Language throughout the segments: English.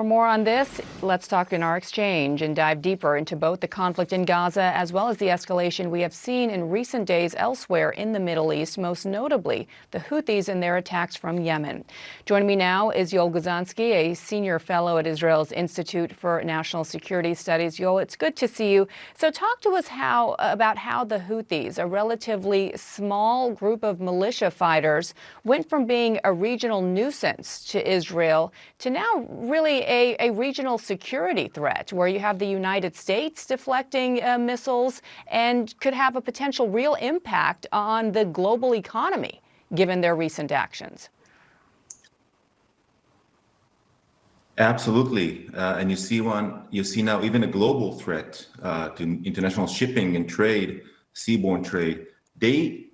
For more on this, let's talk in our exchange and dive deeper into both the conflict in Gaza as well as the escalation we have seen in recent days elsewhere in the Middle East, most notably the Houthis and their attacks from Yemen. Joining me now is Yoel Guzansky, a senior fellow at Israel's Institute for National Security Studies. Yoel, it's good to see you. So talk to us about how the Houthis, a relatively small group of militia fighters, went from being a regional nuisance to Israel to now really a regional security threat, where you have the United States deflecting missiles and could have a potential real impact on the global economy, given their recent actions. Absolutely, and you see now even a global threat to international shipping and trade, seaborne trade. They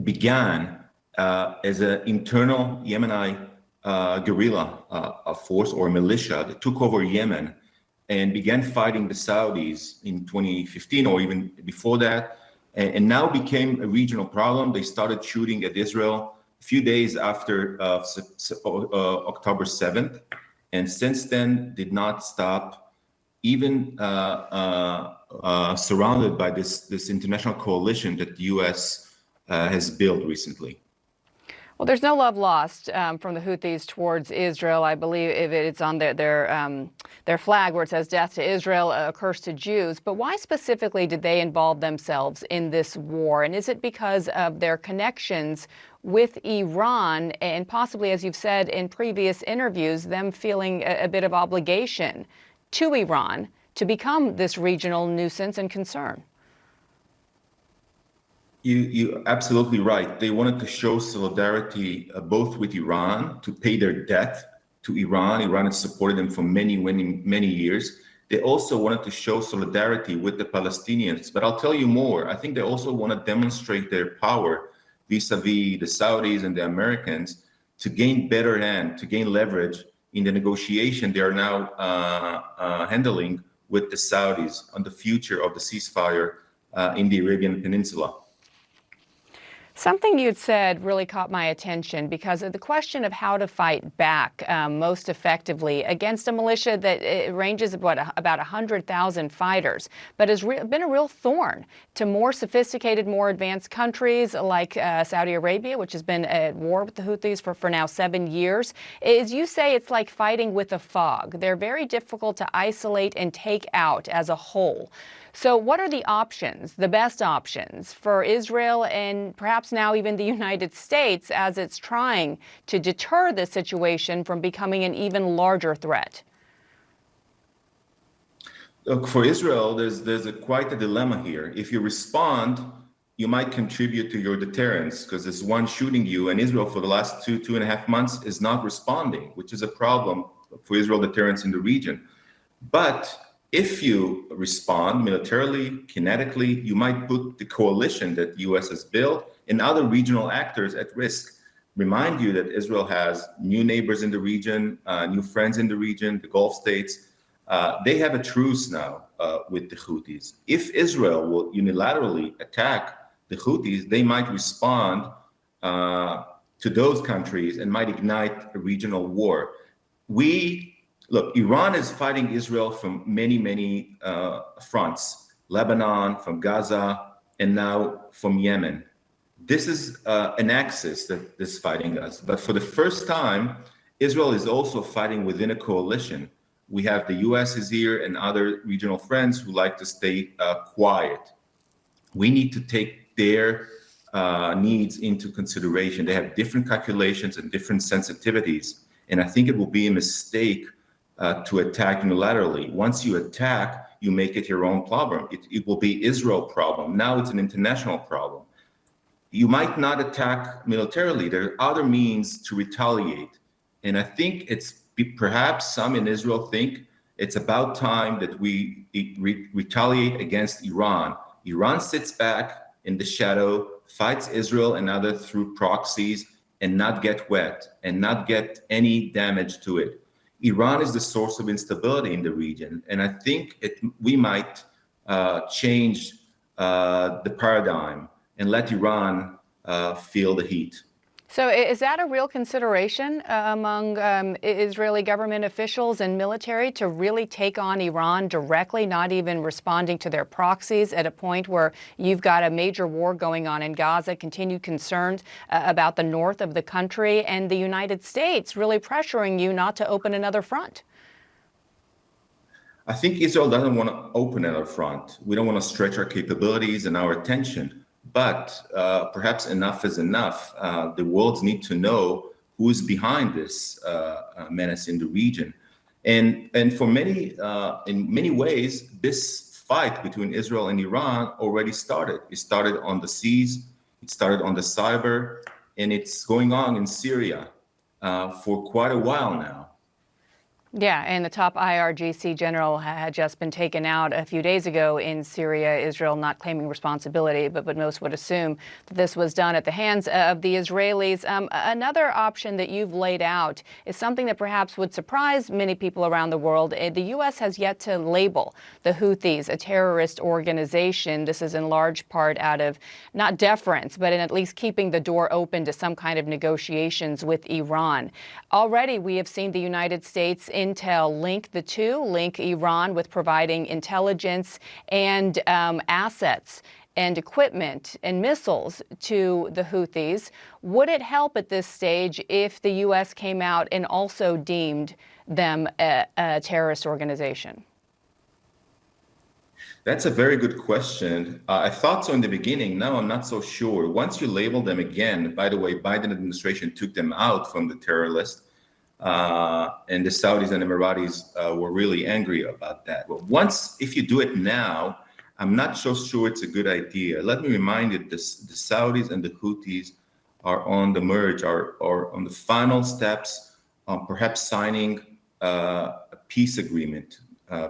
began as an internal Yemeni guerrilla force or militia that took over Yemen and began fighting the Saudis in 2015 or even before that, and now became a regional problem. They started shooting at Israel a few days after October 7th, and since then did not stop, even surrounded by this international coalition that the U.S. Has built recently. Well, there's no love lost from the Houthis towards Israel. I believe it's on their flag where it says "Death to Israel, a curse to Jews." But why specifically did they involve themselves in this war? And is it because of their connections with Iran and possibly, as you've said in previous interviews, them feeling a bit of obligation to Iran to become this regional nuisance and concern? You're absolutely right. They wanted to show solidarity both with Iran, to pay their debt to Iran. Iran has supported them for many years. They also wanted to show solidarity with the Palestinians. But I'll tell you more. I think they also want to demonstrate their power vis-a-vis the Saudis and the Americans to gain better hand, to gain leverage in the negotiation they are now handling with the Saudis on the future of the ceasefire in the Arabian Peninsula. Something you'd said really caught my attention because of the question of how to fight back most effectively against a militia that ranges about 100,000 fighters, but has been a real thorn to more sophisticated, more advanced countries like Saudi Arabia, which has been at war with the Houthis for now 7 years. As you say, it's like fighting with a fog. They're very difficult to isolate and take out as a whole. So what are the options, the best options for Israel and perhaps now even the United States as it's trying to deter this situation from becoming an even larger threat? Look, for Israel, there's quite a dilemma here. If you respond, you might contribute to your deterrence because there's one shooting you, and Israel for the last 2.5 months is not responding, which is a problem for Israel deterrence in the region. But if you respond militarily, kinetically, you might put the coalition that the U.S. has built and other regional actors at risk. Remind you that Israel has new neighbors in the region, new friends in the region, the Gulf states. They have a truce now with the Houthis. If Israel will unilaterally attack the Houthis, they might respond to those countries and might ignite a regional war. Look, Iran is fighting Israel from many fronts, Lebanon, from Gaza, and now from Yemen. This is an axis that is fighting us. But for the first time, Israel is also fighting within a coalition. We have the US is here and other regional friends who like to stay quiet. We need to take their needs into consideration. They have different calculations and different sensitivities. And I think it will be a mistake to attack unilaterally. Once you attack, you make it your own problem. It will be Israel's problem. Now it's an international problem. You might not attack militarily. There are other means to retaliate. And I think it's perhaps some in Israel think it's about time that we retaliate against Iran. Iran sits back in the shadow, fights Israel and others through proxies and not get wet and not get any damage to it. Iran is the source of instability in the region, and I think we might change the paradigm and let Iran feel the heat. So is that a real consideration among Israeli government officials and military to really take on Iran directly, not even responding to their proxies at a point where you've got a major war going on in Gaza, continued concerns about the north of the country, and the United States really pressuring you not to open another front? I think Israel doesn't want to open another front. We don't want to stretch our capabilities and our attention. But perhaps enough is enough. The world needs to know who is behind this menace in the region. And for many, in many ways, this fight between Israel and Iran already started. It started on the seas, it started on the cyber, and it's going on in Syria for quite a while now. Yeah, and the top IRGC general had just been taken out a few days ago in Syria, Israel not claiming responsibility, but most would assume that this was done at the hands of the Israelis. Another option that you've laid out is something that perhaps would surprise many people around the world. The U.S. has yet to label the Houthis a terrorist organization. This is in large part out of not deference, but in at least keeping the door open to some kind of negotiations with Iran. Already, we have seen the United States intel link Iran with providing intelligence and assets and equipment and missiles to the Houthis. Would it help at this stage if the U.S. came out and also deemed them a terrorist organization? That's a very good question. I thought so in the beginning. Now I'm not so sure. Once you label them again, by the way, Biden administration took them out from the terror list. And the Saudis and Emiratis were really angry about that. But if you do it now, I'm not so sure it's a good idea. Let me remind you, the Saudis and the Houthis are on the merge, are on the final steps on perhaps signing a peace agreement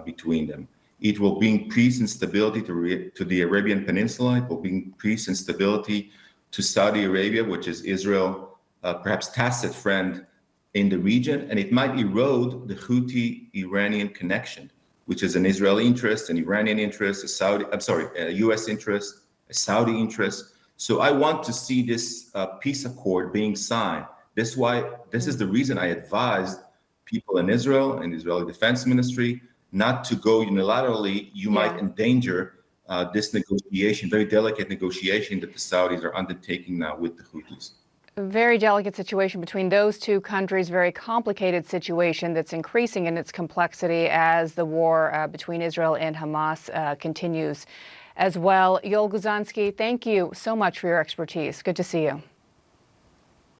between them. It will bring peace and stability to the Arabian Peninsula. It will bring peace and stability to Saudi Arabia, which is Israel, perhaps tacit friend in the region, and it might erode the Houthi-Iranian connection, which is an Israeli interest, an Iranian interest, a U.S. interest, a Saudi interest. So I want to see this peace accord being signed. This is the reason I advised people in Israel and the Israeli Defense Ministry not to go unilaterally. You might endanger this negotiation, very delicate negotiation that the Saudis are undertaking now with the Houthis. A very delicate situation between those two countries, very complicated situation that's increasing in its complexity as the war between Israel and Hamas continues as well. Yoel Guzansky, thank you so much for your expertise. Good to see you.